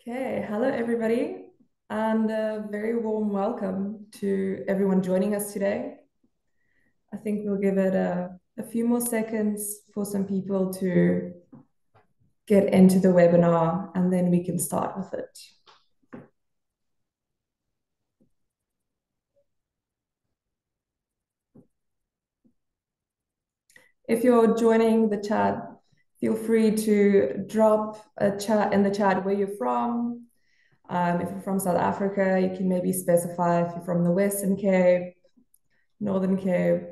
Okay, hello everybody, and a very warm welcome to everyone joining us today. I think we'll give it a few more seconds for some people to get into the webinar, and then we can start with it. If you're joining the chat, feel free to drop a chat in the chat where you're from. If you're from South Africa, you can maybe specify if you're from the Western Cape, Northern Cape,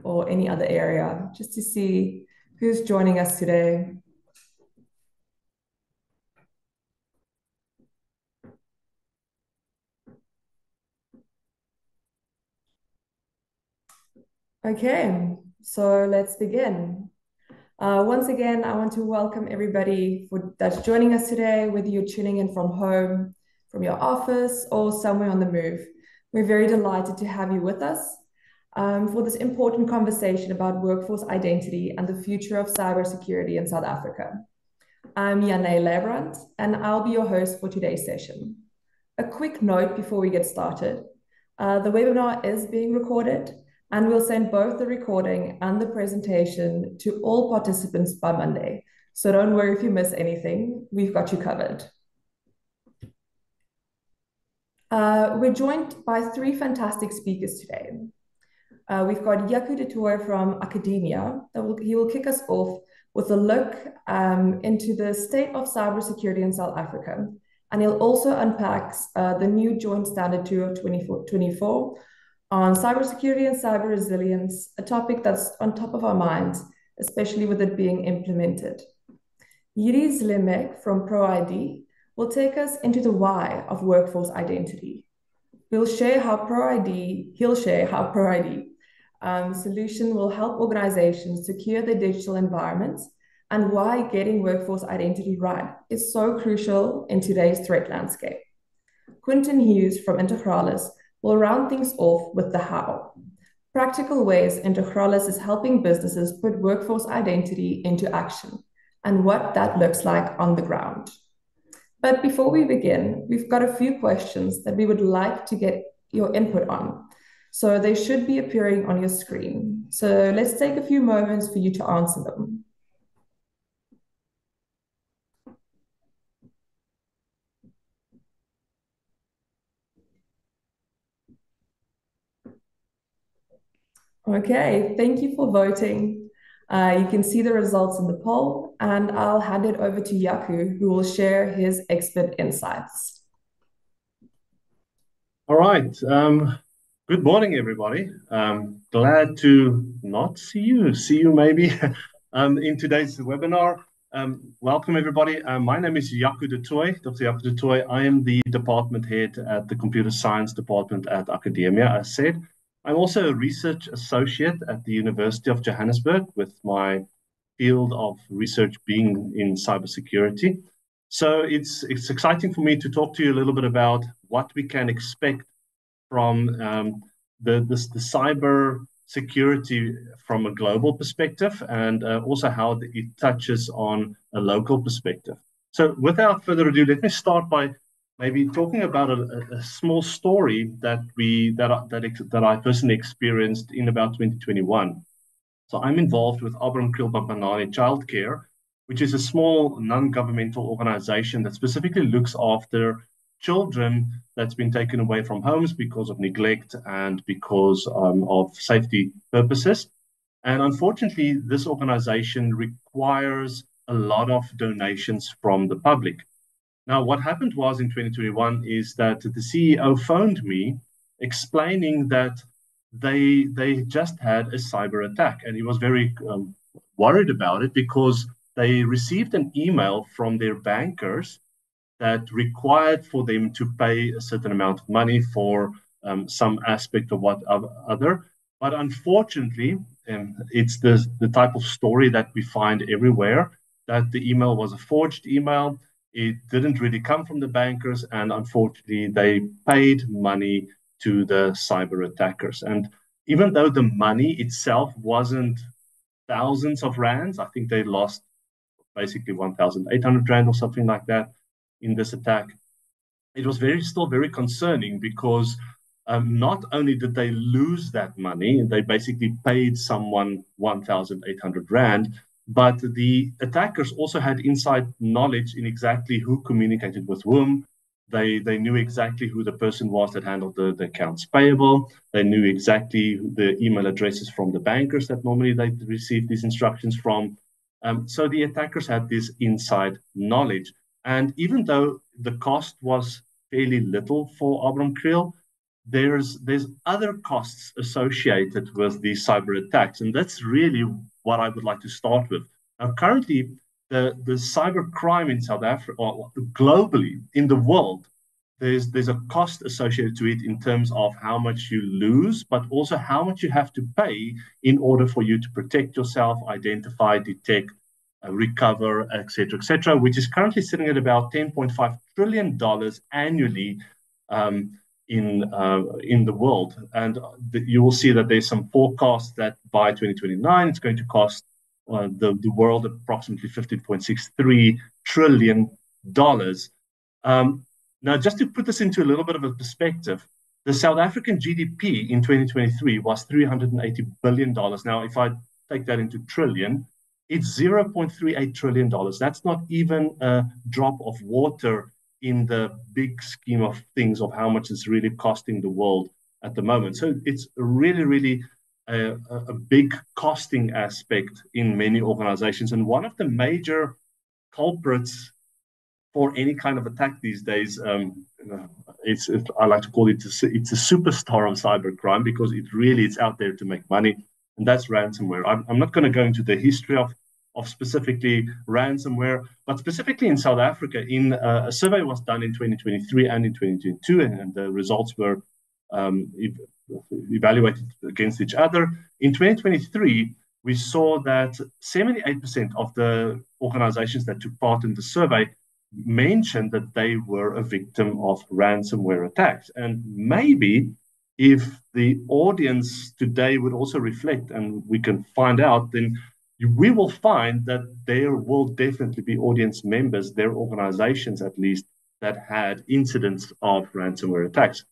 or any other area, just to see who's joining us today. Okay, so let's begin. Once again, I want to welcome everybody that's joining us today, whether you're tuning in from home, from your office, or somewhere on the move. We're very delighted to have you with us for this important conversation about workforce identity and the future of cybersecurity in South Africa. I'm Janne Leibrandt, and I'll be your host for today's session. A quick note before we get started. The webinar is being recorded, and we'll send both the recording and the presentation to all participants by Monday. So don't worry if you miss anything, we've got you covered. We're joined by three fantastic speakers today. We've got Jaco du Toit from academia. He will kick us off with a look into the state of cybersecurity in South Africa. And he'll also unpack the new Joint Standard 2 of 2024 on cybersecurity and cyber resilience, a topic that's on top of our minds, especially with it being implemented. Yuri Zlemek from ProID will take us into the why of workforce identity. He'll share how ProID solution will help organizations secure their digital environments and why getting workforce identity right is so crucial in today's threat landscape. Quinton Hughes from Integralis will round things off with the how. Practical ways Integralis is helping businesses put workforce identity into action and what that looks like on the ground. But before we begin, we've got a few questions that we would like to get your input on. So they should be appearing on your screen. So let's take a few moments for you to answer them. Okay, thank you for voting. You can see the results in the poll, and I'll hand it over to Jaco, who will share his expert insights. All right. Good morning, everybody. Glad to not see you maybe in today's webinar. Welcome, everybody. My name is Jaco du Toit, Dr. Jaco du Toit. I am the department head at the Computer Science Department at Academia, as said. I'm also a research associate at the University of Johannesburg, with my field of research being in cybersecurity. So it's exciting for me to talk to you a little bit about what we can expect from the cyber security from a global perspective, and also how it touches on a local perspective. So without further ado, let me start by maybe talking about a small story that I personally experienced in about 2021. So I'm involved with Abram Kriel Childcare, which is a small non-governmental organization that specifically looks after children that's been taken away from homes because of neglect and because of safety purposes. And unfortunately, this organization requires a lot of donations from the public. Now, what happened was in 2021 is that the CEO phoned me explaining that they just had a cyber attack, and he was very worried about it because they received an email from their bankers that required for them to pay a certain amount of money for some aspect of what other. But unfortunately, it's the type of story that we find everywhere, that the email was a forged email. It didn't really come from the bankers, and unfortunately, they paid money to the cyber attackers. And even though the money itself wasn't thousands of rands, I think they lost basically 1,800 rand or something like that. in this attack, it was still very concerning because not only did they lose that money, they basically paid someone 1,800 Rand, but the attackers also had inside knowledge in exactly who communicated with whom. They knew exactly who the person was that handled the accounts payable. They knew exactly the email addresses from the bankers that normally they received these instructions from. So the attackers had this inside knowledge. And even though the cost was fairly little for Abram Kriel, there's other costs associated with these cyber attacks, and that's really what I would like to start with. Now, currently, the cyber crime in South Africa, or globally in the world, there's a cost associated to it in terms of how much you lose, but also how much you have to pay in order for you to protect yourself, identify, detect, recover, etc., which is currently sitting at about $10.5 trillion annually um, in the world. And you will see that there's some forecasts that by 2029, it's going to cost the world approximately $15.63 trillion. Now, just to put this into a little bit of a perspective, the South African GDP in 2023 was $380 billion. Now, if I take that into trillion, it's $0.38 trillion. That's not even a drop of water in the big scheme of things of how much it's really costing the world at the moment. So it's really a big costing aspect in many organizations. And one of the major culprits for any kind of attack these days, I like to call it, it's a superstar of cybercrime because it's out there to make money, and that's ransomware. I'm not going to go into the history of specifically ransomware, but specifically in South Africa, in a survey was done in 2023 and in 2022, and the results were evaluated against each other. In 2023, we saw that 78% of the organizations that took part in the survey mentioned that they were a victim of ransomware attacks. And maybe if the audience today would also reflect and we can find out, then we will find that there will definitely be audience members, their organizations at least, that had incidents of ransomware attacks.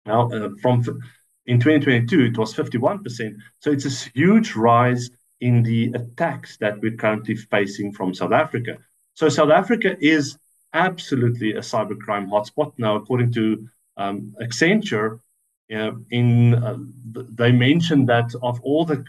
Now, in 2022, it was 51%. So it's a huge rise in the attacks that we're currently facing from South Africa. So South Africa is absolutely a cybercrime hotspot now, according to Accenture. They mentioned that of all the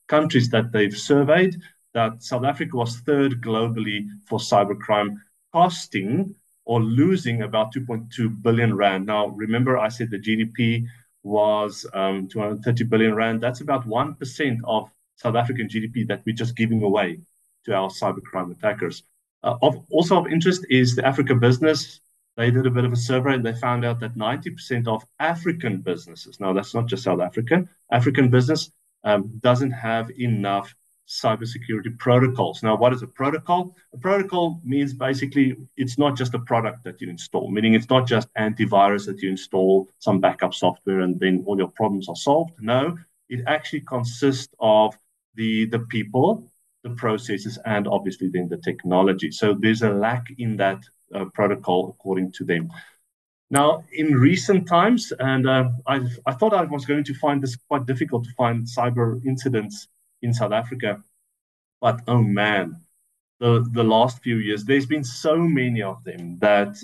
countries that they've surveyed, that South Africa was third globally for cybercrime, costing or losing about 2.2 billion Rand. Now, remember, I said the GDP was 230 billion Rand. That's about 1% of South African GDP that we're just giving away to our cybercrime attackers. Also of interest is the Africa Business. They did a bit of a survey and they found out that 90% of African businesses, now that's not just South African business doesn't have enough cybersecurity protocols. Now, what is a protocol? A protocol means basically it's not just a product that you install, meaning it's not just antivirus that you install, some backup software, and then all your problems are solved. No, it actually consists of the people, the processes, and obviously then the technology. So there's a lack in that protocol, according to them. Now, in recent times, and I thought I was going to find this quite difficult to find cyber incidents in South Africa, but oh man, the last few years, there's been so many of them that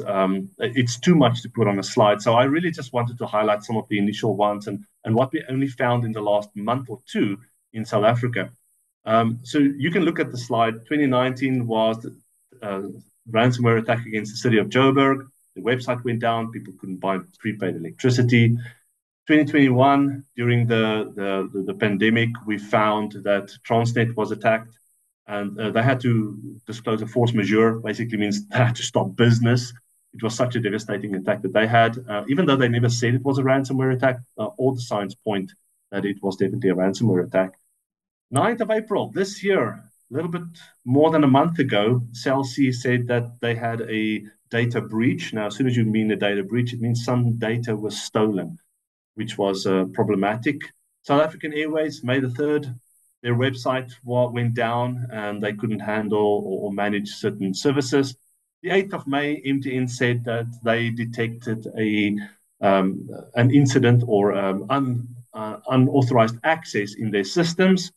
it's too much to put on a slide. So I really just wanted to highlight some of the initial ones and what we only found in the last month or two in South Africa. So you can look at the slide. 2019 was ransomware attack against the city of Joburg. The website went down. People couldn't buy prepaid electricity. 2021, during the pandemic, we found that Transnet was attacked, and they had to disclose a force majeure. Basically means they had to stop business. It was such a devastating attack that they had. Even though they never said it was a ransomware attack, all the signs point that it was definitely a ransomware attack. 9th of April this year, a little bit more than a month ago, Cell C said that they had a data breach. Now, as soon as you mean a data breach, it means some data was stolen, which was problematic. South African Airways, May the 3rd, their website went down and they couldn't handle or manage certain services. the 8th of May, MTN said that they detected an incident or unauthorized access in their systems.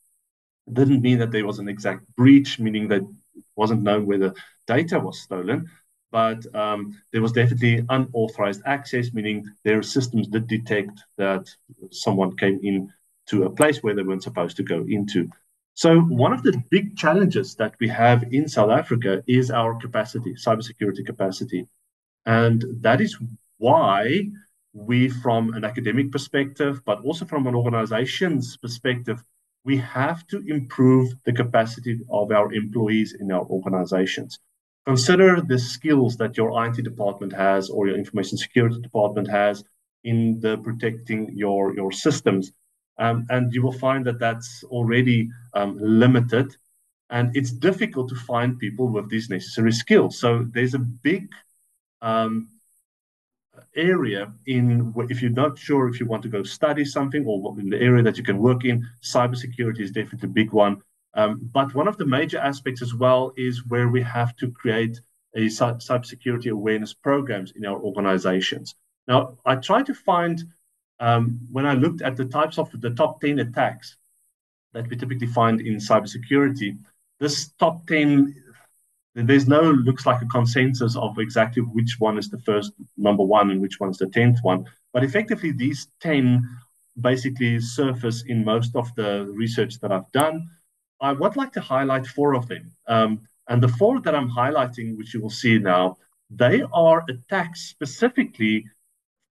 It didn't mean that there was an exact breach, meaning that it wasn't known whether data was stolen, but there was definitely unauthorized access, meaning their systems did detect that someone came in to a place where they weren't supposed to go into. So one of the big challenges that we have in South Africa is our capacity, cybersecurity capacity. And that is why we, from an academic perspective, but also from an organization's perspective, we have to improve the capacity of our employees in our organizations. Consider the skills that your IT department has or your information security department has in the protecting your systems. And you will find that that's already limited. And it's difficult to find people with these necessary skills. So there's a big um, area in if you're not sure if you want to go study something or in the area that you can work in, cybersecurity is definitely a big one. But one of the major aspects as well is where we have to create a cybersecurity awareness programs in our organizations. Now, I try to find when I looked at the types of the top 10 attacks that we typically find in cybersecurity, this top 10 there's no looks like a consensus of exactly which one is the first number one and which one's the 10th one. But effectively, these 10 basically surface in most of the research that I've done. I would like to highlight four of them. And the four that I'm highlighting, which you will see now, they are attacks specifically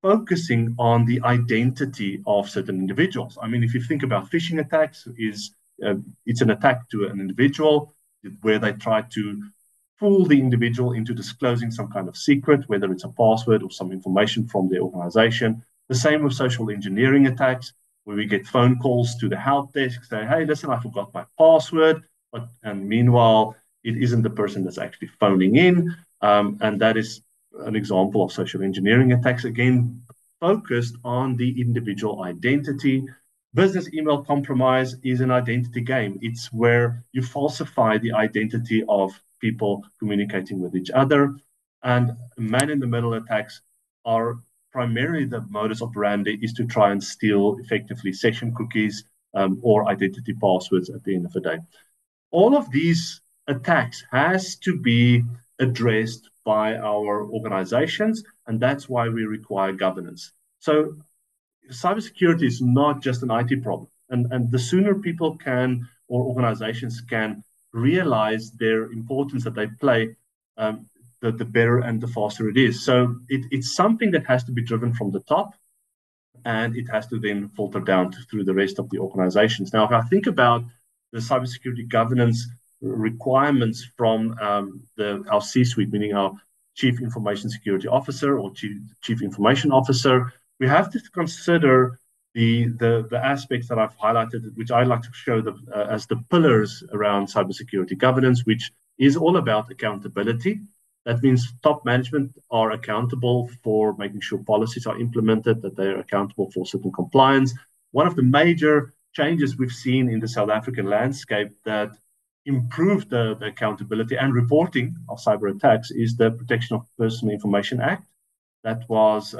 focusing on the identity of certain individuals. I mean, if you think about phishing attacks, it's an attack to an individual where they try to fool the individual into disclosing some kind of secret, whether it's a password or some information from their organization. The same with social engineering attacks, where we get phone calls to the help desk saying, hey, listen, I forgot my password. And meanwhile, it isn't the person that's actually phoning in. And that is an example of social engineering attacks, again, focused on the individual identity. Business email compromise is an identity game. It's where you falsify the identity of people communicating with each other. And man-in-the-middle attacks are primarily the modus operandi is to try and steal effectively session cookies or identity passwords at the end of the day. All of these attacks has to be addressed by our organizations, and that's why we require governance. So cybersecurity is not just an IT problem. And the sooner people can or organizations can realize their importance that they play, the better and the faster it is. So it's something that has to be driven from the top, and it has to then filter down through the rest of the organizations. Now, if I think about the cybersecurity governance requirements from our C-suite, meaning our Chief Information Security Officer or Chief Information Officer, we have to consider the aspects that I've highlighted, which I like to show as the pillars around cybersecurity governance, which is all about accountability. That means top management are accountable for making sure policies are implemented, that they're accountable for certain compliance. One of the major changes we've seen in the South African landscape that improved the accountability and reporting of cyber attacks is the Protection of Personal Information Act that was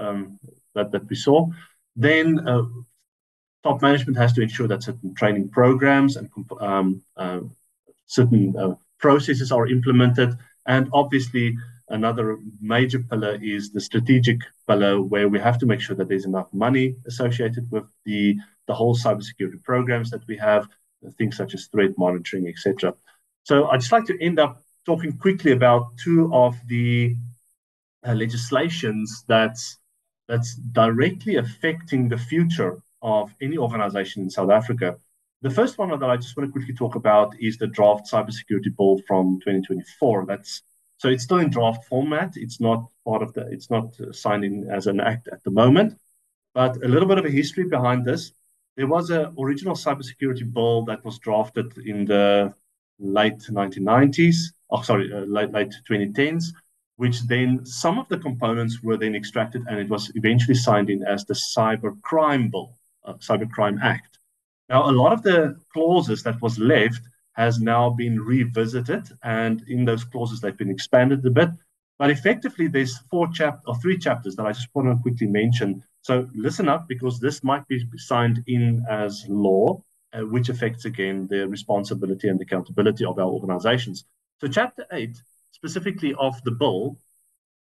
that we saw. Then top management has to ensure that certain training programs and certain processes are implemented. And obviously, another major pillar is the strategic pillar, where we have to make sure that there's enough money associated with the whole cybersecurity programs that we have, things such as threat monitoring, etc. So I'd just like to end up talking quickly about two of the legislations that's directly affecting the future of any organization in South Africa. The first one that I just want to quickly talk about is the draft cybersecurity bill from 2024. So it's still in draft format. It's not signed in as an act at the moment. But a little bit of a history behind this. There was an original cybersecurity bill that was drafted in the late 1990s. Late 2010s, which then some of the components were then extracted, and it was eventually signed in as the Cybercrime Bill, Cybercrime Act. Now, a lot of the clauses that was left has now been revisited, and in those clauses, they've been expanded a bit. But effectively, there's three chapters that I just want to quickly mention. So listen up, because this might be signed in as law, which affects, again, the responsibility and accountability of our organizations. So Chapter 8, specifically of the bill,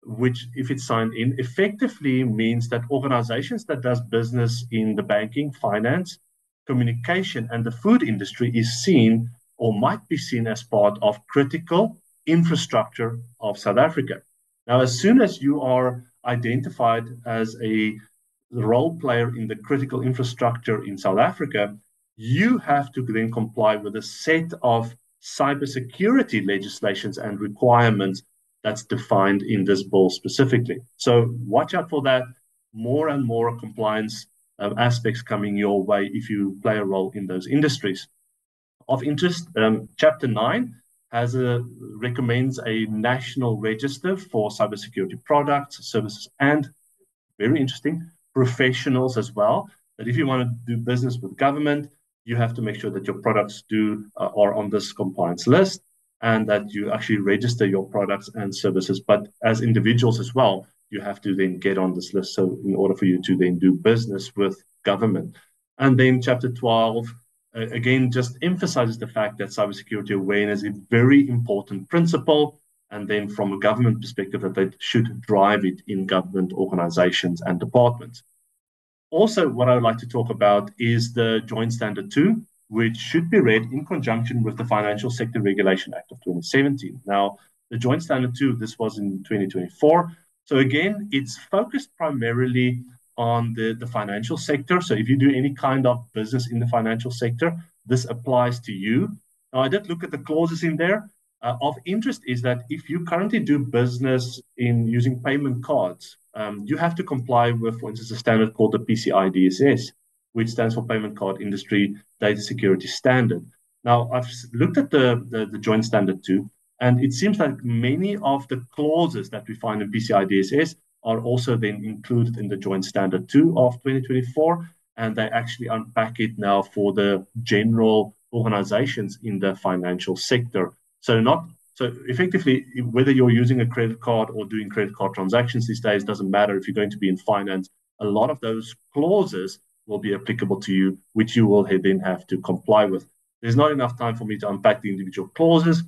which, if it's signed in, effectively means that organizations that does business in the banking, finance, communication, and the food industry is seen or might be seen as part of critical infrastructure of South Africa. Now, as soon as you are identified as a role player in the critical infrastructure in South Africa, you have to then comply with a set of cybersecurity legislations and requirements that's defined in this bill specifically. So watch out for that. More and more compliance aspects coming your way if you play a role in those industries. Of interest, Chapter 9 recommends a national register for cybersecurity products, services, and, very interesting, professionals as well. That if you want to do business with government, you have to make sure that your products are on this compliance list, and that you actually register your products and services. But as individuals as well, you have to then get on this list. So in order for you to then do business with government. And then Chapter 12, again, just emphasizes the fact that cybersecurity awareness is a very important principle. And then from a government perspective, that they should drive it in government organizations and departments. Also, what I would like to talk about is the Joint Standard 2, which should be read in conjunction with the Financial Sector Regulation Act of 2017. Now, the Joint Standard 2, this was in 2024. So again, it's focused primarily on the financial sector. So if you do any kind of business in the financial sector, this applies to you. Now, I did look at the clauses in there. Of interest is that if you currently do business in using payment cards, you have to comply with, for instance, a standard called the PCI DSS, which stands for Payment Card Industry Data Security Standard. Now, I've looked at the Joint Standard 2, and it seems like many of the clauses that we find in PCI DSS are also then included in the Joint Standard 2 of 2024, and they actually unpack it now for the general organizations in the financial sector. So effectively, whether you're using a credit card or doing credit card transactions these days, doesn't matter. If you're going to be in finance, a lot of those clauses will be applicable to you, which you will then have to comply with. There's not enough time for me to unpack the individual clauses,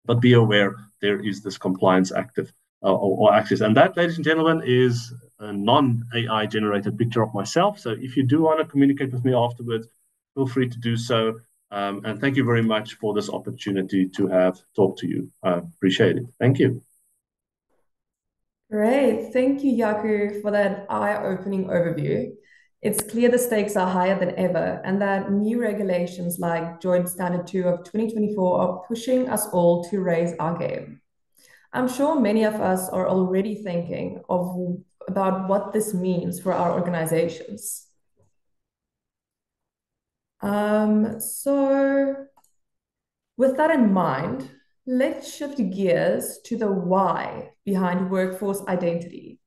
but be aware there is this compliance active or access. And that, ladies and gentlemen, is a non-AI generated picture of myself. So if you do want to communicate with me afterwards, feel free to do so. And thank you very much for this opportunity to have talked to you. I appreciate it. Thank you. Great. Thank you, Jaco, for that eye-opening overview. It's clear the stakes are higher than ever, and that new regulations like Joint Standard 2 of 2024 are pushing us all to raise our game. I'm sure many of us are already thinking about what this means for our organizations. So with that in mind, let's shift gears to the why behind workforce identity.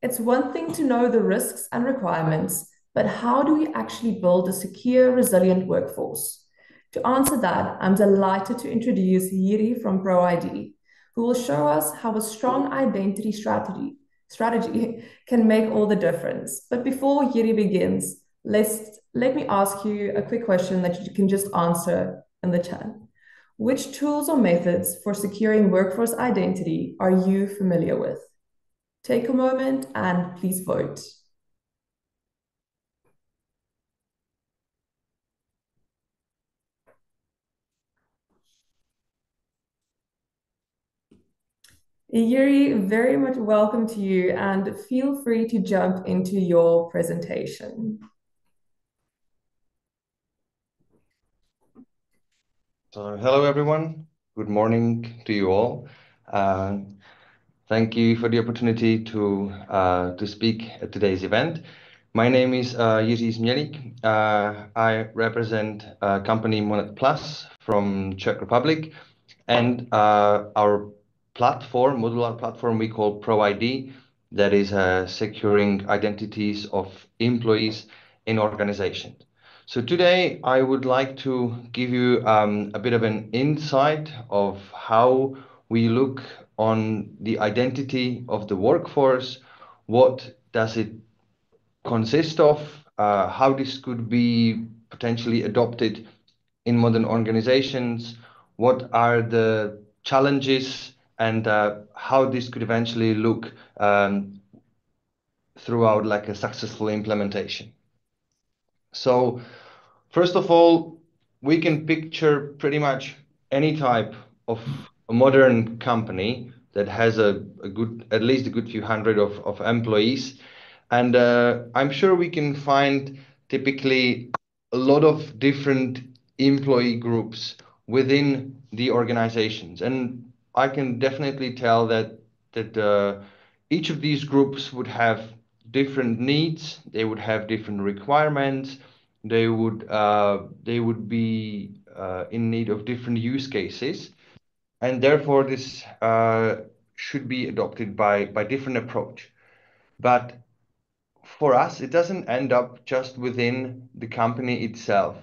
It's one thing to know the risks and requirements, but how do we actually build a secure, resilient workforce? To answer that, I'm delighted to introduce Yiri from ProID, who will show us how a strong identity strategy can make all the difference. But before Yiri begins, let me ask you a quick question that you can just answer in the chat. Which tools or methods for securing workforce identity are you familiar with? Take a moment and please vote. Yuri, very much welcome to you, and feel free to jump into your presentation. So, hello everyone. Good morning to you all. Thank you for the opportunity to speak at today's event. My name is Jiří Změlík. I represent company Monet Plus from Czech Republic, and our platform, modular platform we call ProID, that is securing identities of employees in organizations. So today I would like to give you a bit of an insight of how we look on the identity of the workforce. What does it consist of? How this could be potentially adopted in modern organizations? What are the challenges, and how this could eventually look throughout like a successful implementation? So first of all, we can picture pretty much any type of a modern company that has a good, at least a good few hundred of employees. And I'm sure we can find typically a lot of different employee groups within the organizations. And I can definitely tell that each of these groups would have different needs, they would have different requirements, they would be in need of different use cases, and therefore this should be adopted by different approach. But for us, it doesn't end up just within the company itself.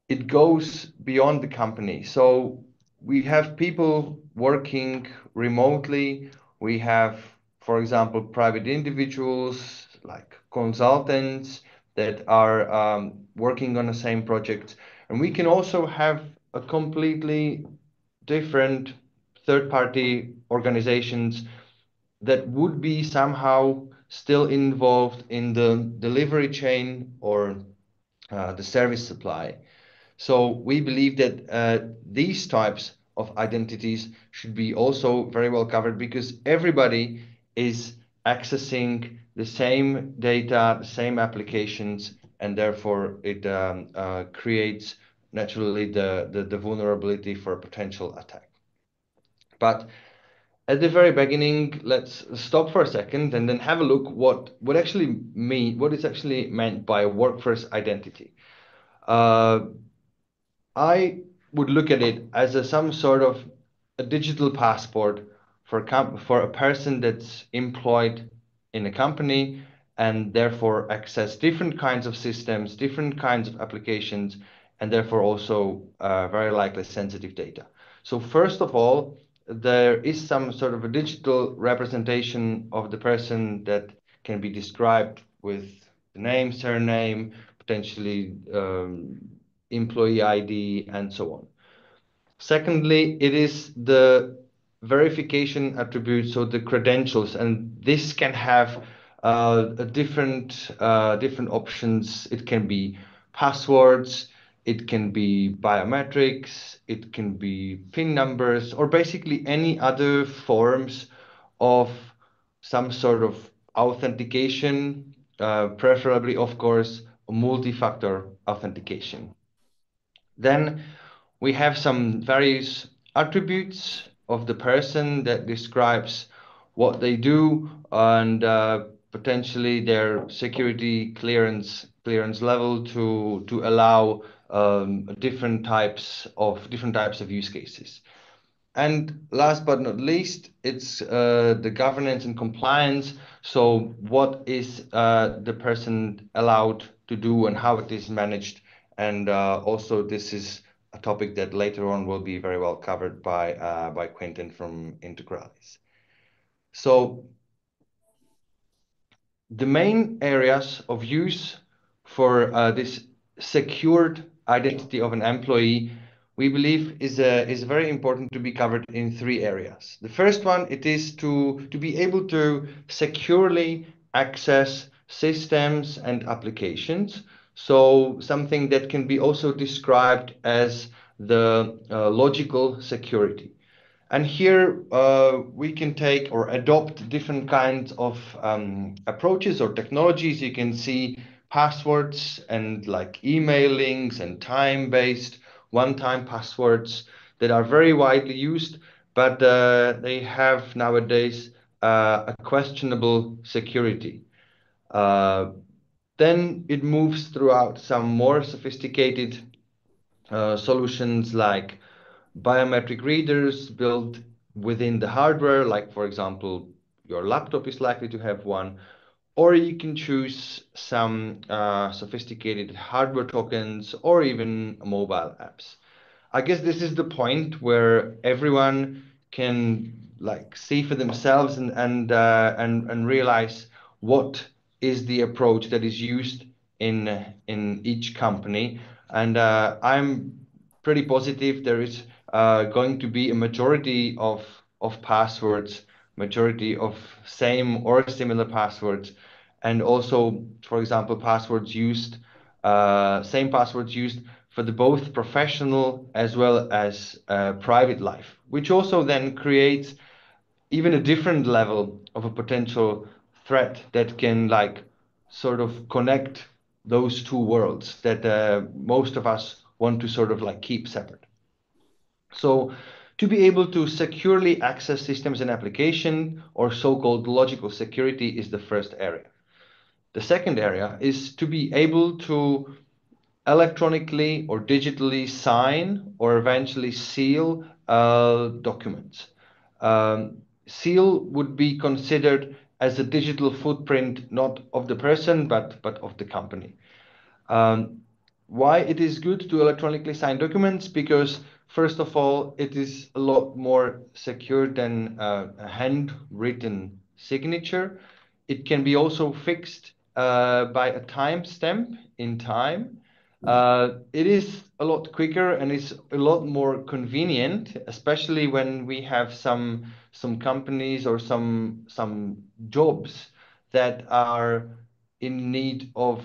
It goes beyond the company. So we have people working remotely. We have, for example, private individuals like consultants that are working on the same project. And we can also have a completely different third-party organizations that would be somehow still involved in the delivery chain or the service supply. So we believe that these types of identities should be also very well covered, because everybody is accessing the same data, the same applications, and therefore it creates naturally the vulnerability for a potential attack. But at the very beginning, let's stop for a second and then have a look what is actually meant by workforce identity. I would look at it as some sort of a digital passport for a person that's employed in a company and therefore access different kinds of systems, different kinds of applications, and therefore also very likely sensitive data. So first of all, there is some sort of a digital representation of the person that can be described with the name, surname, potentially employee ID, and so on. Secondly, it is the verification attribute, so the credentials, and this can have different options. It can be passwords, it can be biometrics, it can be PIN numbers, or basically any other forms of some sort of authentication, preferably, of course, multi-factor authentication. Then we have some various attributes of the person that describes what they do and potentially their security clearance level to allow different types of use cases. And last but not least, it's the governance and compliance. So what is the person allowed to do and how it is managed? And also this is a topic that later on will be very well covered by Quentin from Integralis. So the main areas of use for this secured identity of an employee, we believe is very important to be covered in three areas. The first one, it is to be able to securely access systems and applications. So something that can be also described as the logical security. And here we can take or adopt different kinds of approaches or technologies. You can see passwords and like email links and time-based one-time passwords that are very widely used, but they have nowadays a questionable security. Then it moves throughout some more sophisticated solutions like biometric readers built within the hardware, like for example, your laptop is likely to have one, or you can choose some sophisticated hardware tokens or even mobile apps. I guess this is the point where everyone can like see for themselves and realize what is the approach that is used in each company. And I'm pretty positive there is going to be a majority of passwords, majority of same or similar passwords, and also, for example, passwords used, same passwords used for the both professional as well as private life, which also then creates even a different level of a potential threat that can like sort of connect those two worlds that most of us want to sort of like keep separate. So to be able to securely access systems and application, or so-called logical security, is the first area. The second area is to be able to electronically or digitally sign or eventually seal documents. Seal would be considered as a digital footprint, not of the person, but of the company. Why it is good to electronically sign documents? Because first of all, it is a lot more secure than a handwritten signature. It can be also fixed by a timestamp in time. It is a lot quicker and is a lot more convenient, especially when we have some companies or some jobs that are in need of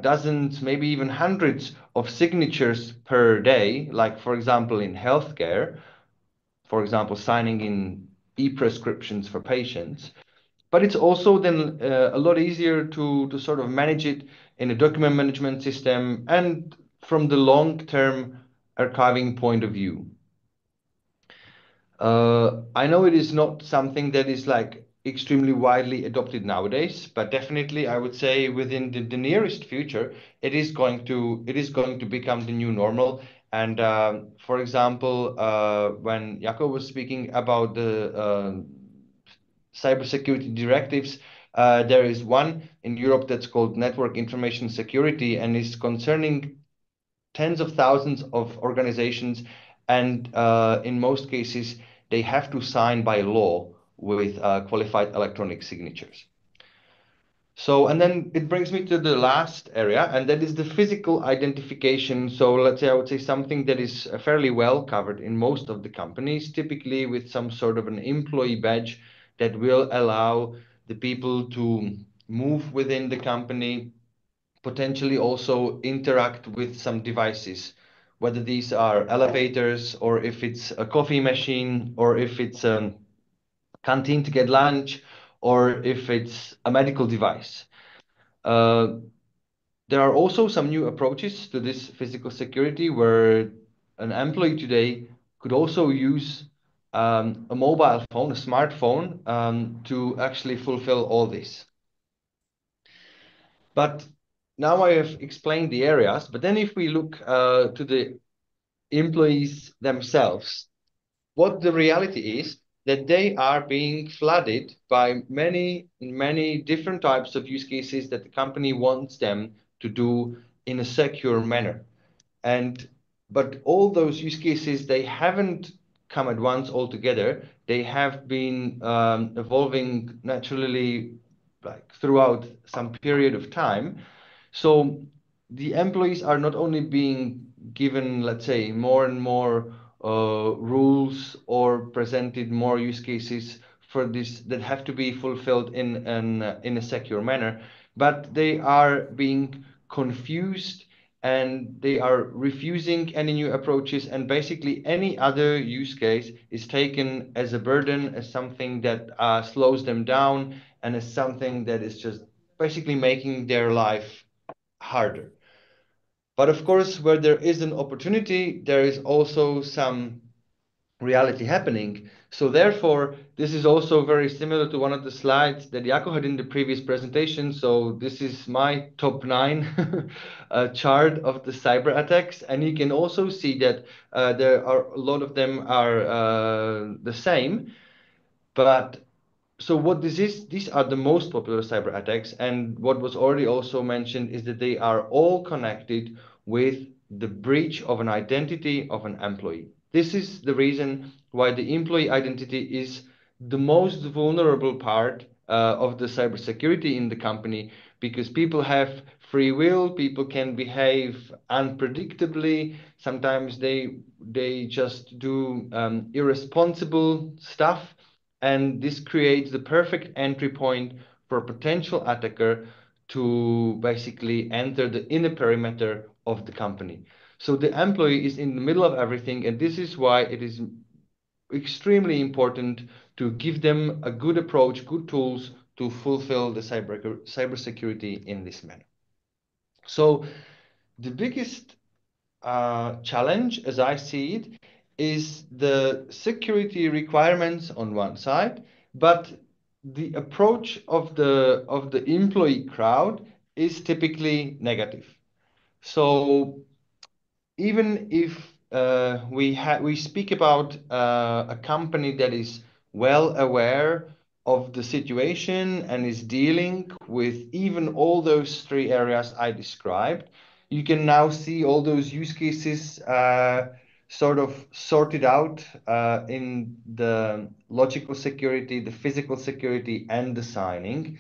dozens, maybe even hundreds of signatures per day, like for example in healthcare, for example signing in e-prescriptions for patients. But it's also then a lot easier to sort of manage it in a document management system and from the long-term archiving point of view. I know it is not something that is like extremely widely adopted nowadays, but definitely I would say within the nearest future, it is going to become the new normal. And for example, when Jaco was speaking about the cybersecurity directives, there is one in Europe that's called Network Information Security and is concerning tens of thousands of organizations, and in most cases, they have to sign by law with qualified electronic signatures. So, and then it brings me to the last area, and that is the physical identification. So let's say I would say something that is fairly well covered in most of the companies, typically with some sort of an employee badge that will allow the people to move within the company, potentially also interact with some devices, whether these are elevators or if it's a coffee machine or if it's a canteen to get lunch or if it's a medical device. There are also some new approaches to this physical security where an employee today could also use a mobile phone, a smartphone, to actually fulfill all this. But now I have explained the areas, but then if we look to the employees themselves, what the reality is that they are being flooded by many different types of use cases that the company wants them to do in a secure manner. But all those use cases, they haven't come at once altogether. They have been evolving naturally like throughout some period of time. So the employees are not only being given, let's say, more and more rules or presented more use cases for this that have to be fulfilled in a secure manner, but they are being confused and they are refusing any new approaches, and basically any other use case is taken as a burden, as something that slows them down, and as something that is just basically making their life harder. But of course, where there is an opportunity, there is also some reality happening. So therefore, this is also very similar to one of the slides that Jaco had in the previous presentation. So this is my top 9 chart of the cyber attacks. And you can also see that there are a lot of them are the same. But so what this is, these are the most popular cyber attacks. And what was already also mentioned is that they are all connected with the breach of an identity of an employee. This is the reason why the employee identity is the most vulnerable part of the cybersecurity in the company, because people have free will, people can behave unpredictably. Sometimes they just do irresponsible stuff, and this creates the perfect entry point for a potential attacker to basically enter the inner perimeter of the company. So the employee is in the middle of everything, and this is why it is extremely important to give them a good approach, good tools to fulfill the cybersecurity in this manner. So the biggest challenge, as I see it, is the security requirements on one side, but the approach of the employee crowd is typically negative. So even if we speak about a company that is well aware of the situation and is dealing with even all those three areas I described, you can now see all those use cases sort of sorted out in the logical security, the physical security, and the signing.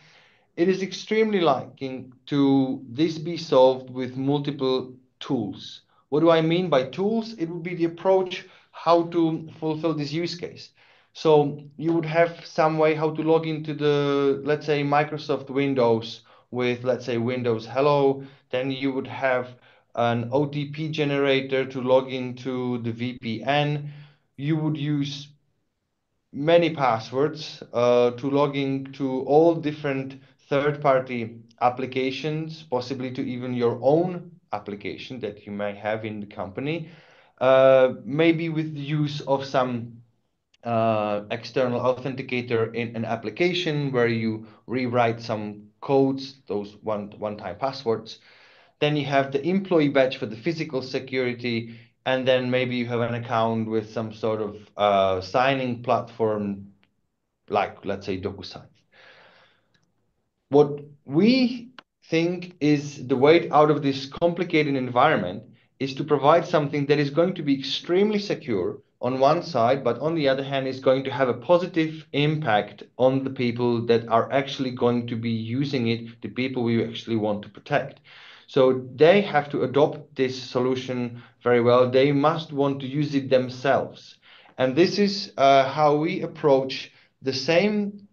It is extremely likely to this be solved with multiple tools. What do I mean by tools? It would be the approach how to fulfill this use case. So you would have some way how to log into the, let's say, Microsoft Windows with, let's say, Windows Hello. Then you would have an OTP generator to log into the VPN. You would use many passwords to log into all different third-party applications, possibly to even your own application that you may have in the company, maybe with the use of some external authenticator in an application where you rewrite some codes, those one-time passwords. Then you have the employee badge for the physical security, and then maybe you have an account with some sort of signing platform, like, let's say, DocuSign. What we think is the way out of this complicated environment is to provide something that is going to be extremely secure on one side, but on the other hand is going to have a positive impact on the people that are actually going to be using it, the people we actually want to protect. So they have to adopt this solution very well. They must want to use it themselves. And this is how we approach the same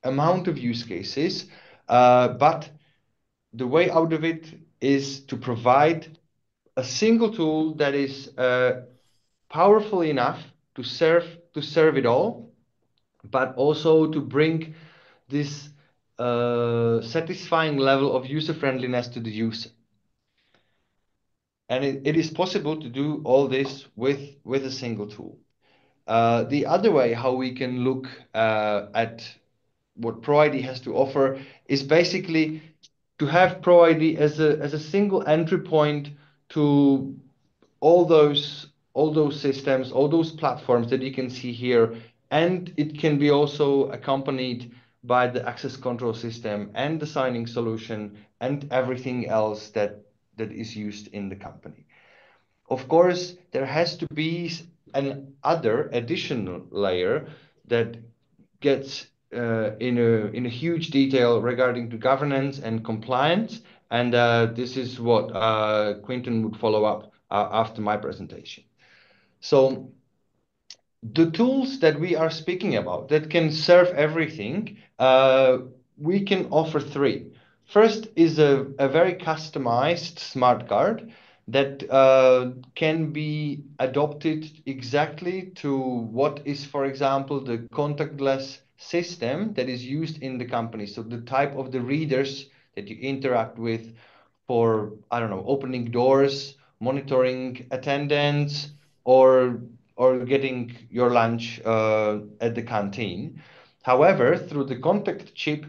amount of use cases, but the way out of it is to provide a single tool that is powerful enough to serve it all, but also to bring this satisfying level of user friendliness to the user. And it is possible to do all this with a single tool. The other way how we can look at what ProID has to offer is basically to have ProID as a single entry point to all those systems, all those platforms that you can see here, and it can be also accompanied by the access control system and the signing solution and everything else that is used in the company. Of course, there has to be an other additional layer that gets in a huge detail regarding to governance and compliance, and this is what Quinton would follow up after my presentation. So the tools that we are speaking about that can serve everything, we can offer three. First is a very customized smart card that can be adopted exactly to what is, for example, the contactless system that is used in the company. So the type of the readers that you interact with for, I don't know, opening doors, monitoring attendance, or getting your lunch at the canteen. However, through the contact chip,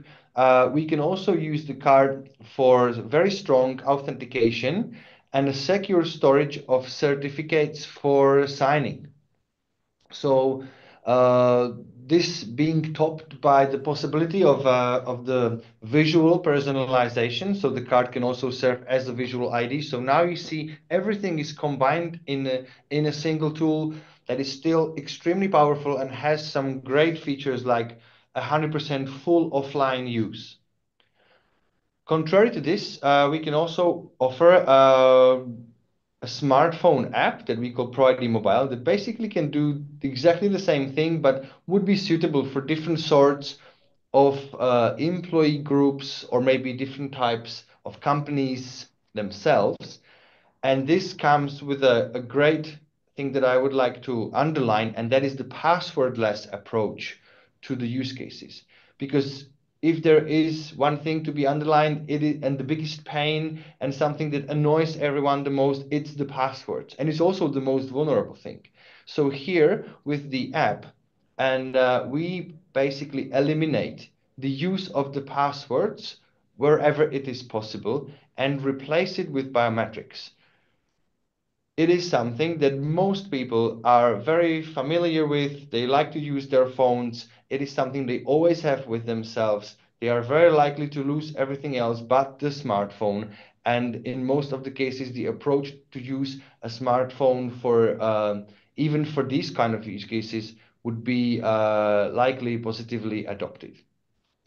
we can also use the card for very strong authentication and a secure storage of certificates for signing. So This being topped by the possibility of the visual personalization, so the card can also serve as a visual ID. So now you see everything is combined in a single tool that is still extremely powerful and has some great features like 100% full offline use. Contrary to this, we can also offer a smartphone app that we call ProID Mobile that basically can do exactly the same thing, but would be suitable for different sorts of employee groups or maybe different types of companies themselves. And this comes with a great thing that I would like to underline, and that is the passwordless approach to the use cases. Because if there is one thing to be underlined, it is, and the biggest pain and something that annoys everyone the most, it's the passwords. And it's also the most vulnerable thing. So here with the app, and we basically eliminate the use of the passwords wherever it is possible and replace it with biometrics. It is something that most people are very familiar with. They like to use their phones. It is something they always have with themselves. They are very likely to lose everything else but the smartphone. And in most of the cases, the approach to use a smartphone for even for these kind of use cases would be likely positively adopted.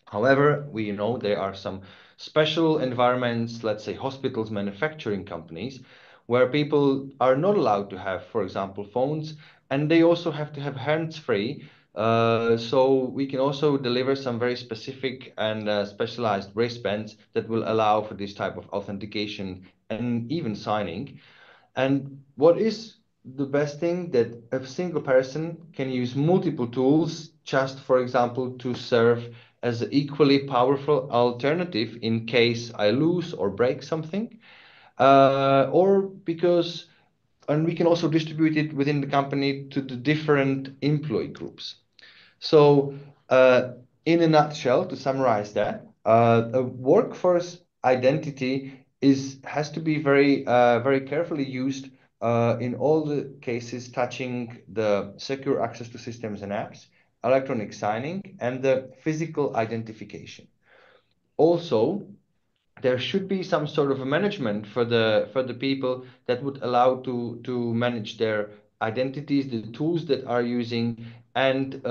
However, we know there are some special environments, let's say hospitals, manufacturing companies, where people are not allowed to have, for example, phones, and they also have to have hands-free. So we can also deliver some very specific and specialized wristbands that will allow for this type of authentication and even signing. And what is the best thing that a single person can use multiple tools just, for example, to serve as an equally powerful alternative in case I lose or break something, or because, and we can also distribute it within the company to the different employee groups. So, in a nutshell, to summarize that, a workforce identity has to be very carefully used in all the cases touching the secure access to systems and apps, electronic signing, and the physical identification. Also, there should be some sort of a management for the people that would allow to manage their identities, the tools that are using, and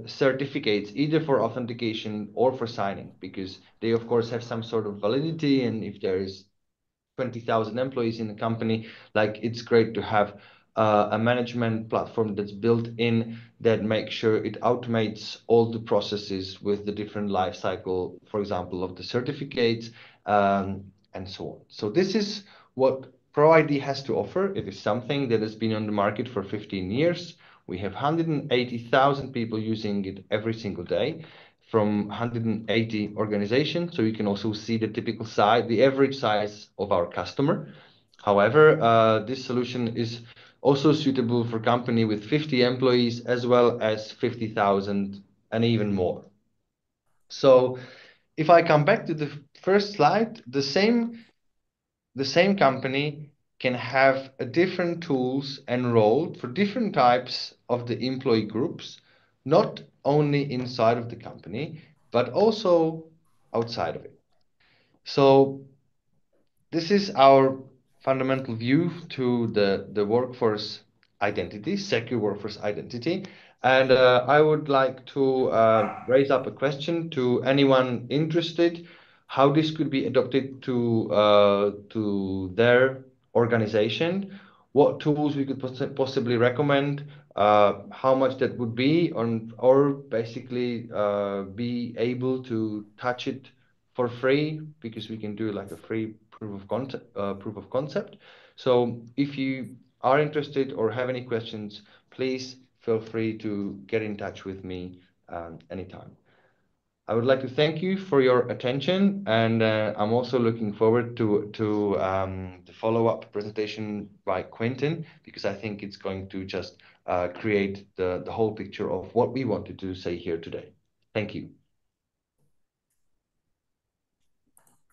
certificates either for authentication or for signing, because they of course have some sort of validity. And if there is 20,000 employees in the company, like it's great to have a management platform that's built in that makes sure it automates all the processes with the different life cycle, for example, of the certificates, and so on. So this is what ProID has to offer. It is something that has been on the market for 15 years. We have 180,000 people using it every single day from 180 organizations. So you can also see the typical size, the average size of our customer. However, this solution is also suitable for company with 50 employees as well as 50,000 and even more. So if I come back to the first slide, the same company can have a different tools enrolled for different types of the employee groups, not only inside of the company, but also outside of it. So this is our fundamental view to the workforce identity, secure workforce identity. And I would like to raise up a question to anyone interested, how this could be adopted to their organization, what tools we could possibly recommend, how much that would be, or basically be able to touch it for free, because we can do like a free proof of concept. So if you are interested or have any questions, please feel free to get in touch with me anytime. I would like to thank you for your attention, and I'm also looking forward to the follow-up presentation by Quentin, because I think it's going to just create the whole picture of what we wanted to say here today. Thank you.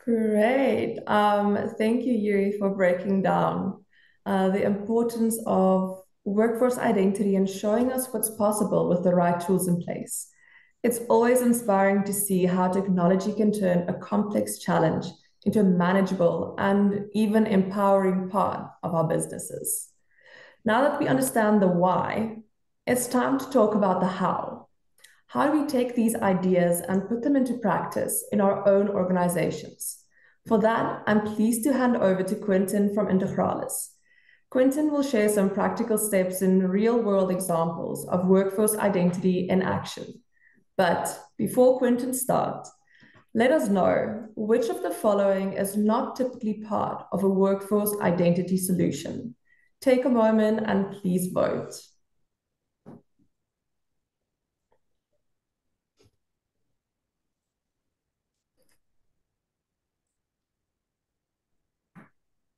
Great. Thank you, Yuri, for breaking down the importance of workforce identity, and showing us what's possible with the right tools in place. It's always inspiring to see how technology can turn a complex challenge into a manageable and even empowering part of our businesses. Now that we understand the why, it's time to talk about the how. How do we take these ideas and put them into practice in our own organizations? For that, I'm pleased to hand over to Quentin from Integralis. Quentin will share some practical steps and real-world examples of workforce identity in action. But before Quentin starts, let us know which of the following is not typically part of a workforce identity solution. Take a moment and please vote.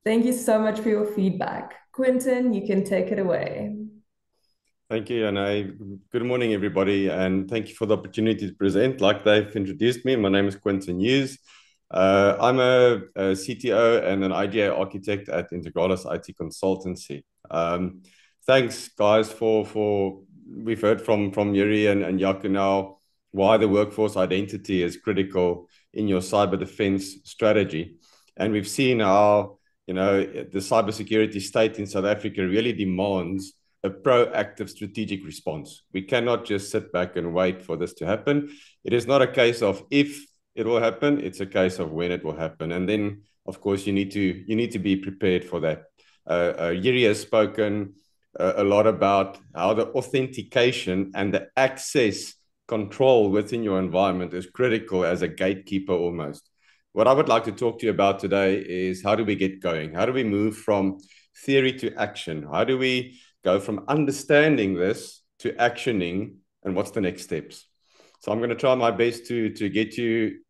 Thank you so much for your feedback. Quentin, you can take it away. Thank you, Yanai. Good morning, everybody, and thank you for the opportunity to present. Like they've introduced me, my name is Quentin Hughes. I'm a CTO and an IGA architect at Integralis IT Consultancy. Thanks, guys, for we've heard from Yuri and Jaco now why the workforce identity is critical in your cyber defense strategy. And we've seen how, the cybersecurity state in South Africa really demands a proactive strategic response. We cannot just sit back and wait for this to happen. It is not a case of if it will happen, it's a case of when it will happen. And then, of course, you need to be prepared for that. Yuri has spoken a lot about how the authentication and the access control within your environment is critical as a gatekeeper almost. What I would like to talk to you about today is how do we get going? How do we move from theory to action? How do we go from understanding this to actioning, and what's the next steps? So I'm going to try my best to get you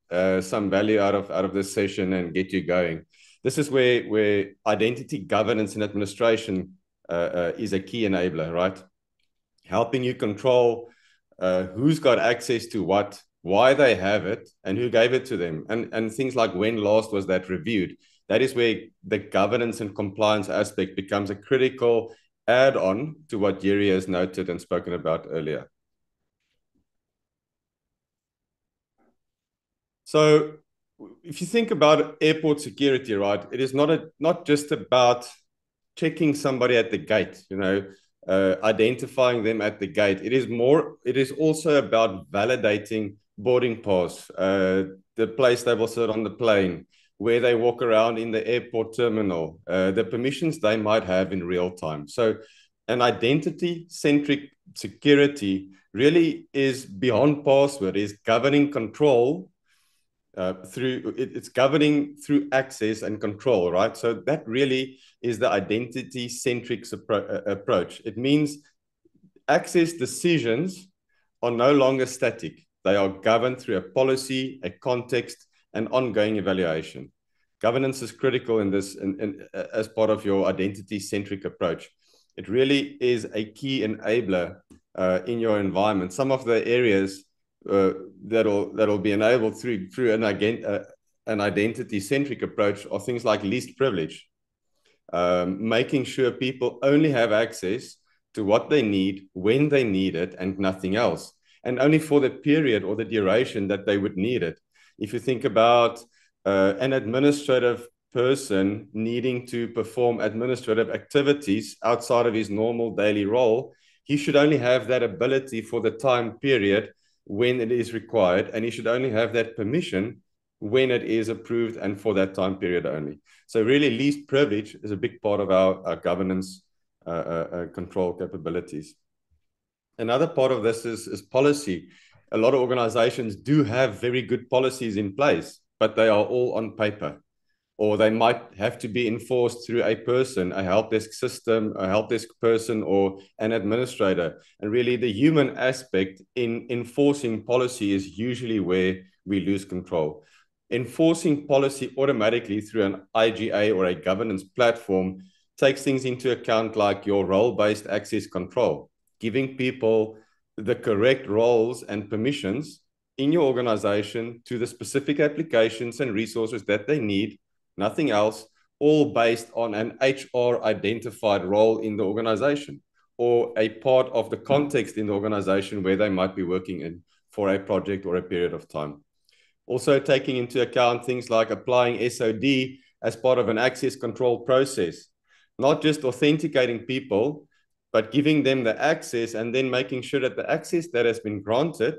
some value out of this session and get you going. This is where identity governance and administration is a key enabler, right? Helping you control who's got access to what, why they have it, and who gave it to them. And things like when last was that reviewed. That is where the governance and compliance aspect becomes a critical add-on to what Yuri has noted and spoken about earlier. So if you think about airport security, right, it is not just about checking somebody at the gate, identifying them at the gate. It is also about validating boarding pass, the place they will sit on the plane, where they walk around in the airport terminal, the permissions they might have in real time. So an identity-centric security really is beyond password, is governing control it's governing through access and control, right? So that really is the identity-centric approach. It means access decisions are no longer static. They are governed through a policy, a context, and ongoing evaluation. Governance is critical in this as part of your identity-centric approach. It really is a key enabler in your environment. Some of the areas that'll be enabled through an identity-centric approach are things like least privilege, making sure people only have access to what they need when they need it and nothing else, and only for the period or the duration that they would need it. If you think about an administrative person needing to perform administrative activities outside of his normal daily role, he should only have that ability for the time period when it is required, and he should only have that permission when it is approved and for that time period only. So really, least privilege is a big part of our governance control capabilities. Another part of this is policy. A lot of organizations do have very good policies in place, but they are all on paper, or they might have to be enforced through a person, a help desk system, a help desk person, or an administrator. And really the human aspect in enforcing policy is usually where we lose control. Enforcing policy automatically through an IGA or a governance platform takes things into account like your role-based access control, giving people the correct roles and permissions in your organization to the specific applications and resources that they need, nothing else, all based on an HR identified role in the organization. or a part of the context in the organization where they might be working in for a project or a period of time. Also taking into account things like applying SOD as part of an access control process, not just authenticating people, but giving them the access and then making sure that the access that has been granted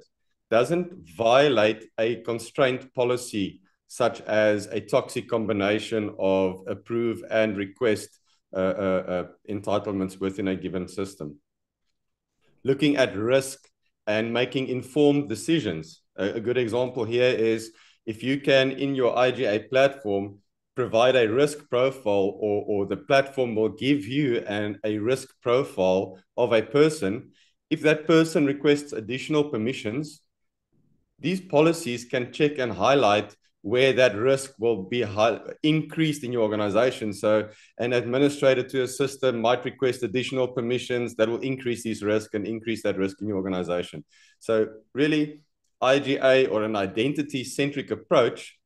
doesn't violate a constraint policy, such as a toxic combination of approve and request entitlements within a given system. Looking at risk and making informed decisions. A good example here is if you can, in your IGA platform, provide a risk profile, or the platform will give you a risk profile of a person. If that person requests additional permissions, these policies can check and highlight where that risk will be increased in your organization. So an administrator to a system might request additional permissions that will increase these risks and increase that risk in your organization. So really, IGA, or an identity-centric approach,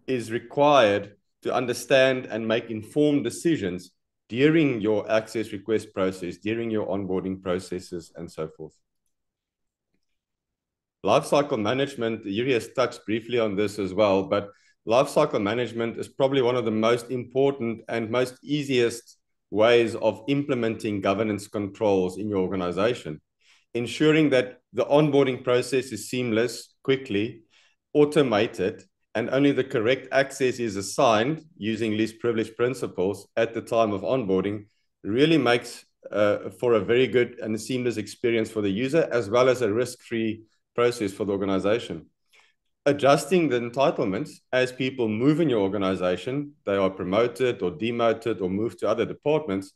is required to understand and make informed decisions during your access request process, during your onboarding processes, and so forth. Lifecycle management, Yuri has touched briefly on this as well, but lifecycle management is probably one of the most important and most easiest ways of implementing governance controls in your organization, ensuring that the onboarding process is seamless, quickly, automated, and only the correct access is assigned using least privilege principles at the time of onboarding really makes for a very good and seamless experience for the user, as well as a risk-free process for the organization. Adjusting the entitlements as people move in your organization, they are promoted or demoted or moved to other departments,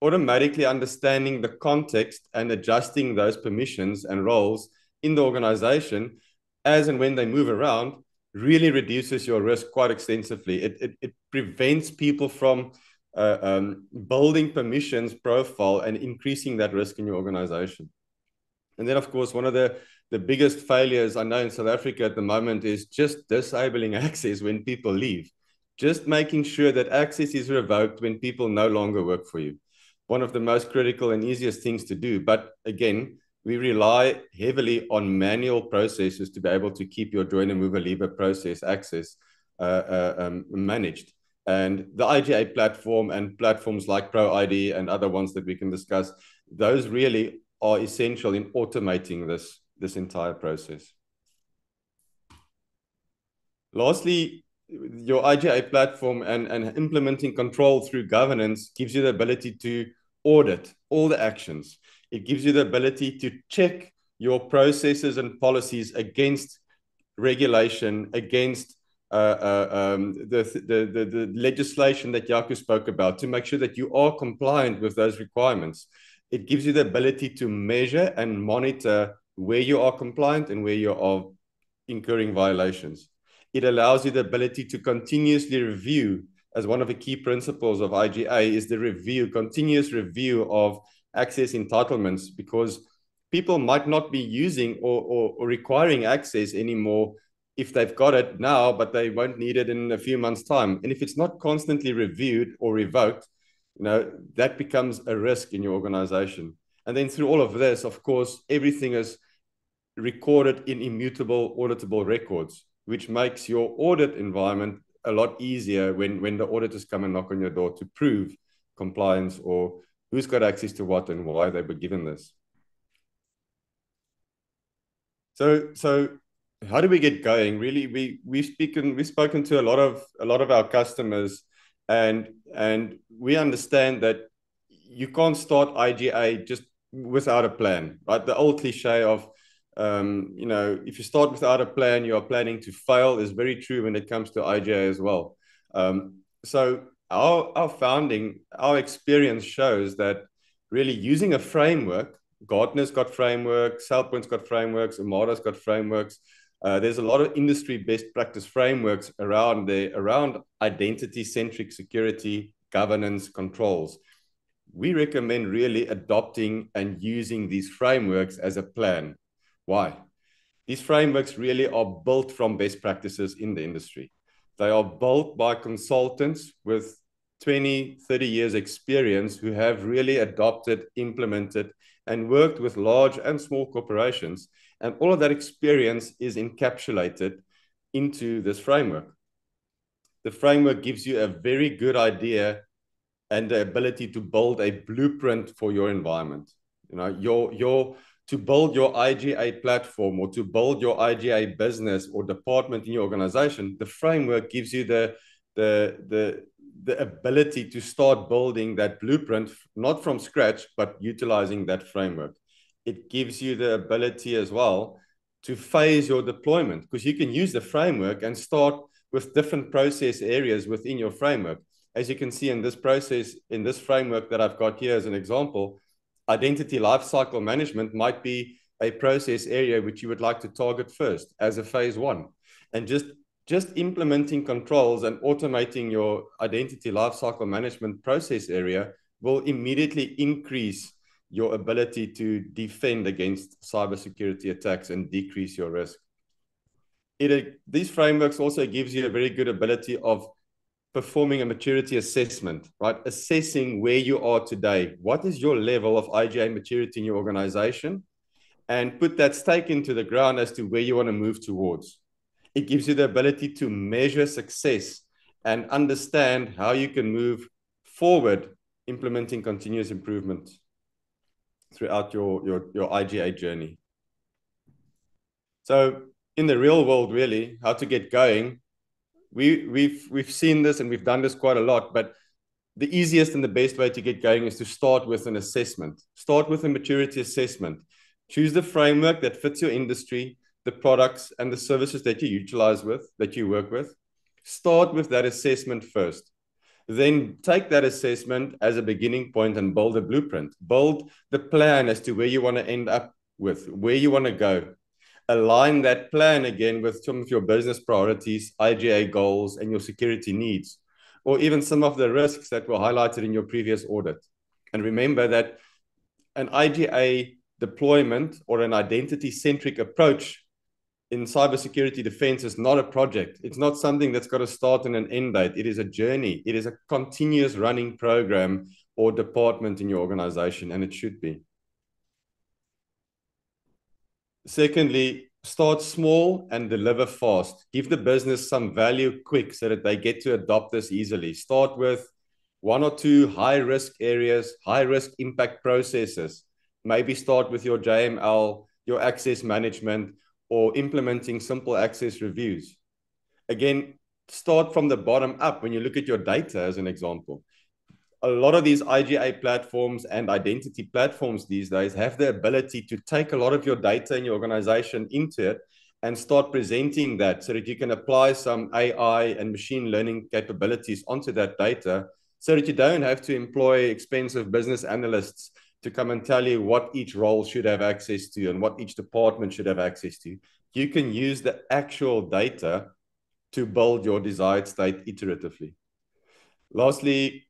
automatically understanding the context and adjusting those permissions and roles in the organization as and when they move around really reduces your risk quite extensively. It prevents people from building permissions profile and increasing that risk in your organization. And then, of course, one of the biggest failures I know in South Africa at the moment is just disabling access when people leave. Just making sure that access is revoked when people no longer work for you. One of the most critical and easiest things to do. But again, we rely heavily on manual processes to be able to keep your join and mover leaver process access managed. And the IGA platform and platforms like ProID and other ones that we can discuss, those really are essential in automating this entire process. Lastly, your IGA platform and implementing control through governance gives you the ability to audit all the actions. It gives you the ability to check your processes and policies against regulation, against the legislation that Jaco spoke about, to make sure that you are compliant with those requirements. It gives you the ability to measure and monitor where you are compliant and where you are incurring violations. It allows you the ability to continuously review, as one of the key principles of IGA is the continuous review of access entitlements, because people might not be using or requiring access anymore if they've got it now, but they won't need it in a few months' time. And if it's not constantly reviewed or revoked, that becomes a risk in your organization. And then through all of this, of course, everything is recorded in immutable, auditable records, which makes your audit environment a lot easier when the auditors come and knock on your door to prove compliance or who's got access to what and why they were given this. So how do we get going? Really, we've spoken to a lot of our customers, and we understand that you can't start IGA just without a plan, right? The old cliche of if you start without a plan, you are planning to fail is very true when it comes to IGA as well. So our experience shows that really using a framework, Gartner's got frameworks, SailPoint's got frameworks, Amada's got frameworks. There's a lot of industry best practice frameworks around identity-centric security, governance, controls. We recommend really adopting and using these frameworks as a plan. Why? These frameworks really are built from best practices in the industry. They are built by consultants with 20, 30 years experience who have really adopted, implemented, and worked with large and small corporations. And all of that experience is encapsulated into this framework. The framework gives you a very good idea and the ability to build a blueprint for your environment. You know, to build your IGA platform or to build your IGA business or department in your organization, the framework gives you the ability to start building that blueprint, not from scratch, but utilizing that framework. It gives you the ability as well to phase your deployment, because you can use the framework and start with different process areas within your framework. As you can see in this process, in this framework that I've got here as an example, identity lifecycle management might be a process area which you would like to target first as a phase one. And just implementing controls and automating your identity lifecycle management process area will immediately increase your ability to defend against cybersecurity attacks and decrease your risk. These frameworks also gives you a very good ability of performing a maturity assessment, right? Assessing where you are today. What is your level of IGA maturity in your organization? And put that stake into the ground as to where you want to move towards. It gives you the ability to measure success and understand how you can move forward, implementing continuous improvement throughout your IGA journey. So in the real world, really, how to get going, we've seen this and we've done this quite a lot, but the easiest and the best way to get going is to start with an assessment. Start with a maturity assessment. Choose the framework that fits your industry, the products and the services that you utilize with, that you work with. Start with that assessment first. Then take that assessment as a beginning point and build a blueprint. Build the plan as to where you want to end up with, where you want to go. Align that plan again with some of your business priorities, IGA goals, and your security needs, or even some of the risks that were highlighted in your previous audit. And remember that an IGA deployment or an identity-centric approach in cybersecurity defense is not a project. It's not something that's got to start and an end date. It is a journey. It is a continuous running program or department in your organization, and it should be. Secondly, start small and deliver fast. Give the business some value quick so that they get to adopt this easily. Start with 1 or 2 high-risk areas, high-risk impact processes. Maybe start with your JML, your access management, or implementing simple access reviews. Again, start from the bottom up when you look at your data as an example. A lot of these IGA platforms and identity platforms these days have the ability to take a lot of your data in your organization into it and start presenting that so that you can apply some AI and machine learning capabilities onto that data so that you don't have to employ expensive business analysts to come and tell you what each role should have access to and what each department should have access to. You can use the actual data to build your desired state iteratively. Lastly,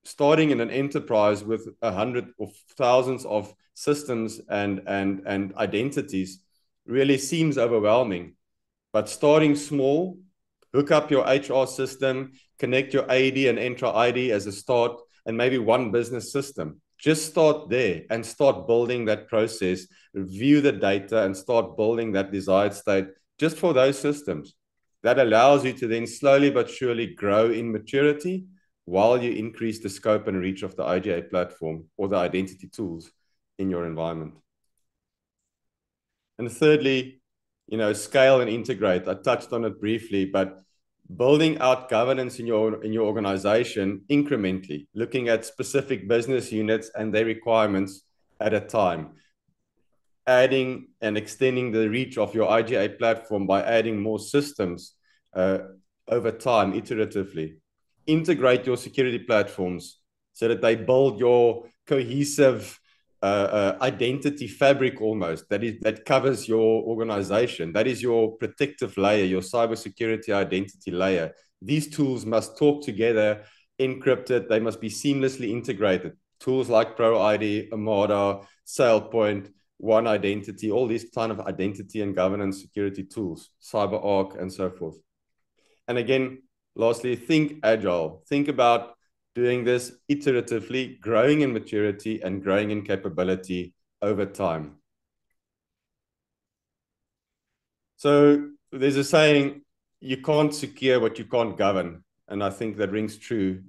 starting in an enterprise with 100 or thousands of systems and identities really seems overwhelming. But starting small, hook up your HR system, connect your AD and Entra ID as a start, and maybe one business system. Just start there and start building that process, review the data and start building that desired state just for those systems. That allows you to then slowly but surely grow in maturity while you increase the scope and reach of the IGA platform or the identity tools in your environment. And thirdly, scale and integrate. I touched on it briefly, but building out governance in your organization incrementally, looking at specific business units and their requirements at a time, adding and extending the reach of your IGA platform by adding more systems over time, iteratively. Integrate your security platforms so that they build your cohesive identity fabric almost that covers your organization. That is your protective layer, your cybersecurity identity layer. These tools must talk together, encrypted. They must be seamlessly integrated. Tools like ProID, Armada, SailPoint, One Identity, all these kind of identity and governance security tools, CyberArk, and so forth. And again, Lastly, think agile. Think about doing this iteratively, growing in maturity and growing in capability over time. So there's a saying, you can't secure what you can't govern. And I think that rings true.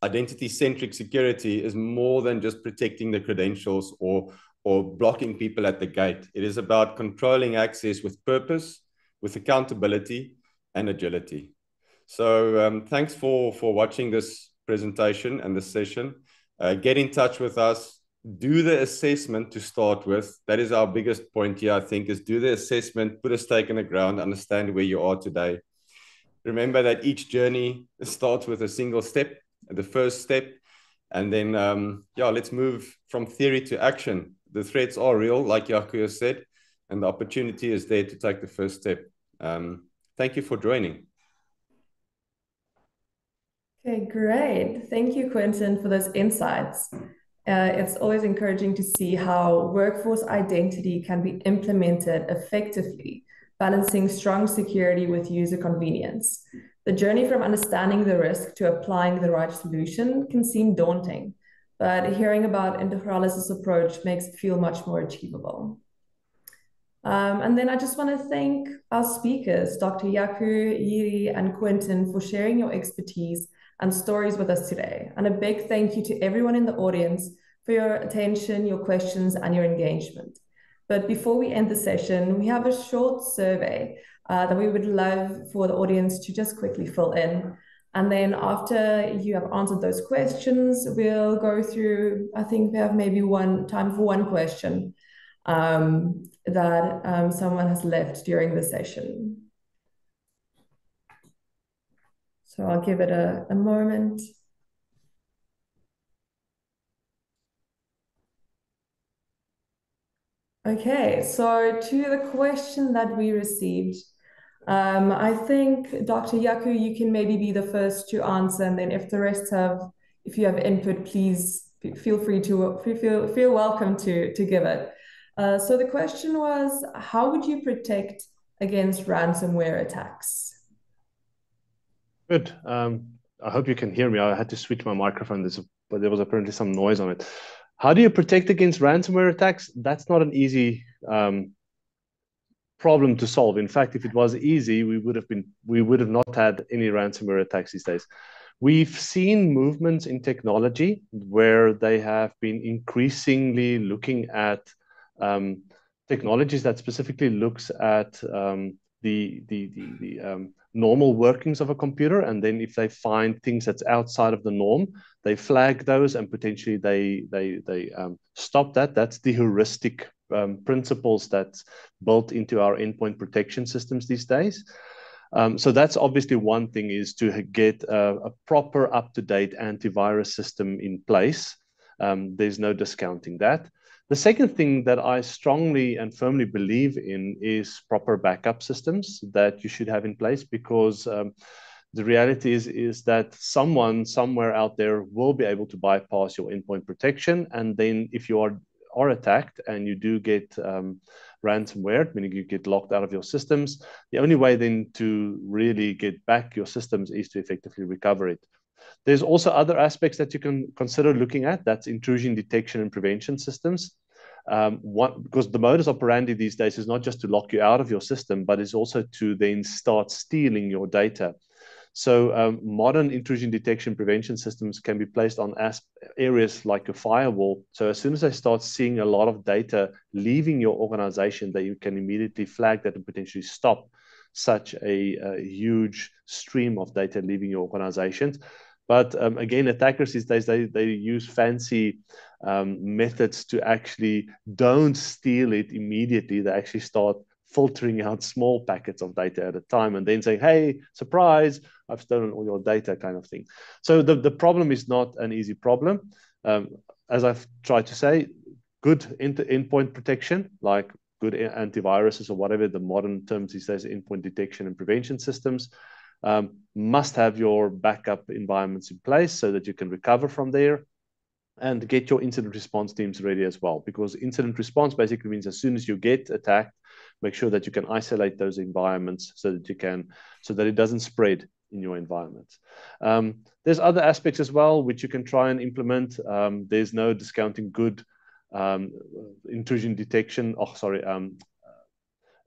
Identity-centric security is more than just protecting the credentials or blocking people at the gate. It is about controlling access with purpose, with accountability and agility. So thanks for watching this presentation and this session. Get in touch with us. Do the assessment to start with. That is our biggest point here, I think, is do the assessment, put a stake in the ground, understand where you are today. Remember that each journey starts with a single step, the first step. And then, let's move from theory to action. The threats are real, like Jaco has said, and the opportunity is there to take the first step. Thank you for joining. Okay, great. Thank you, Quentin, for those insights. It's always encouraging to see how workforce identity can be implemented effectively, balancing strong security with user convenience. The journey from understanding the risk to applying the right solution can seem daunting, but hearing about Integralis's approach makes it feel much more achievable. And then I just want to thank our speakers, Dr. Jaco, Jiri, and Quentin, for sharing your expertise and stories with us today. And a big thank you to everyone in the audience for your attention, your questions, and your engagement. But before we end the session, we have a short survey that we would love for the audience to just quickly fill in. And then after you have answered those questions, we'll go through, I think we have maybe time for one question that someone has left during the session. So I'll give it a moment. Okay, so to the question that we received, I think Dr. Jaco, you can maybe be the first to answer, and then if the rest if you have input, please feel welcome to give it. So the question was, how would you protect against ransomware attacks? Good. I hope you can hear me. I had to switch my microphone, but there was apparently some noise on it. How do you protect against ransomware attacks? That's not an easy problem to solve. In fact, if it was easy, we would have not had any ransomware attacks these days. We've seen movements in technology where they have been increasingly looking at technologies that specifically looks at the normal workings of a computer, and then if they find things that's outside of the norm, they flag those and potentially they stop that. That's the heuristic principles that's built into our endpoint protection systems these days. So that's obviously one thing, is to get a proper up-to-date antivirus system in place. There's no discounting that. The second thing that I strongly and firmly believe in is proper backup systems that you should have in place, because the reality is that someone somewhere out there will be able to bypass your endpoint protection. And then if you are attacked and you do get ransomware, meaning you get locked out of your systems, the only way then to really get back your systems is to effectively recover it. There's also other aspects that you can consider looking at. That's intrusion detection and prevention systems. Because the modus operandi these days is not just to lock you out of your system, but it's also to then start stealing your data. So modern intrusion detection prevention systems can be placed on areas like a firewall. So as soon as they start seeing a lot of data leaving your organization, that you can immediately flag that and potentially stop such a huge stream of data leaving your organizations. But again, attackers these days, they use fancy methods to actually don't steal it immediately. They actually start filtering out small packets of data at a time and then saying, hey, surprise, I've stolen all your data, kind of thing. So the problem is not an easy problem. As I've tried to say, good endpoint protection, like good antiviruses or whatever the modern terms these days, endpoint detection and prevention systems, must have your backup environments in place so that you can recover from there, and get your incident response teams ready as well. Because incident response basically means as soon as you get attacked, make sure that you can isolate those environments so that it doesn't spread in your environment. There's other aspects as well which you can try and implement. There's no discounting good intrusion detection.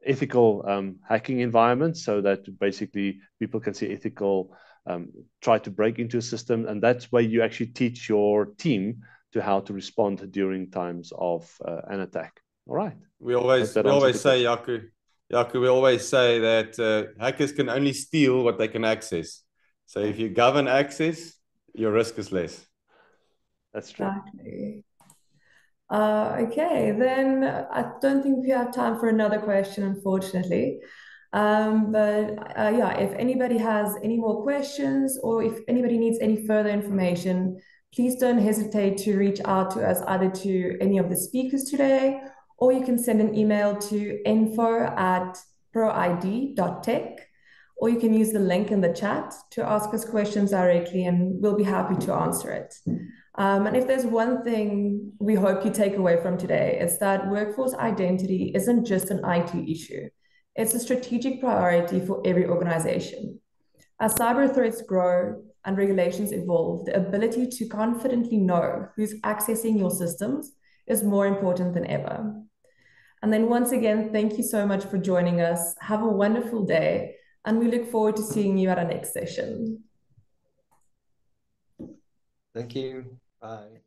Ethical hacking environments, so that basically people can see ethical try to break into a system, and that's where you actually teach your team to how to respond during times of an attack. All right. We always say, Jaco, we always say that hackers can only steal what they can access. So if you govern access, your risk is less. That's true. Exactly. Okay, then I don't think we have time for another question, unfortunately. Yeah, if anybody has any more questions or if anybody needs any further information, please don't hesitate to reach out to us, either to any of the speakers today, or you can send an email to info@proid.tech, or you can use the link in the chat to ask us questions directly, and we'll be happy to answer it. And if there's one thing we hope you take away from today, it's that workforce identity isn't just an IT issue. It's a strategic priority for every organization. As cyber threats grow and regulations evolve, the ability to confidently know who's accessing your systems is more important than ever. And then once again, thank you so much for joining us. Have a wonderful day, and we look forward to seeing you at our next session. Thank you. Bye.